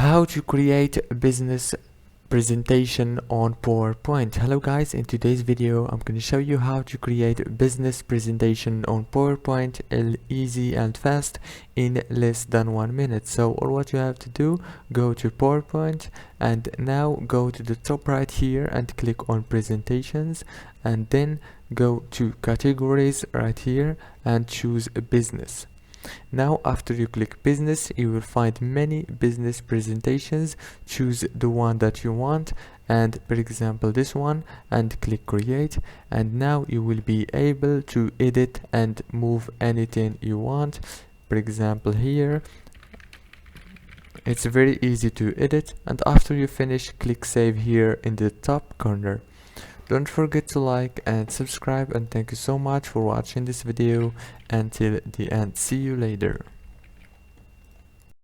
How to create a business presentation on PowerPoint. Hello guys, in today's video I'm going to show you how to create a business presentation on PowerPoint easy and fast in less than 1 minute. So all what you have to do, go to PowerPoint and now go to the top right here and click on presentations, and then go to categories right here and choose a business. Now after you click business, you will find many business presentations. Choose the one that you want, and for example this one, and click create, and now you will be able to edit and move anything you want. For example here, it's very easy to edit, and after you finish, click save here in the top corner. Don't forget to like and subscribe, and thank you so much for watching this video until the end. See you later.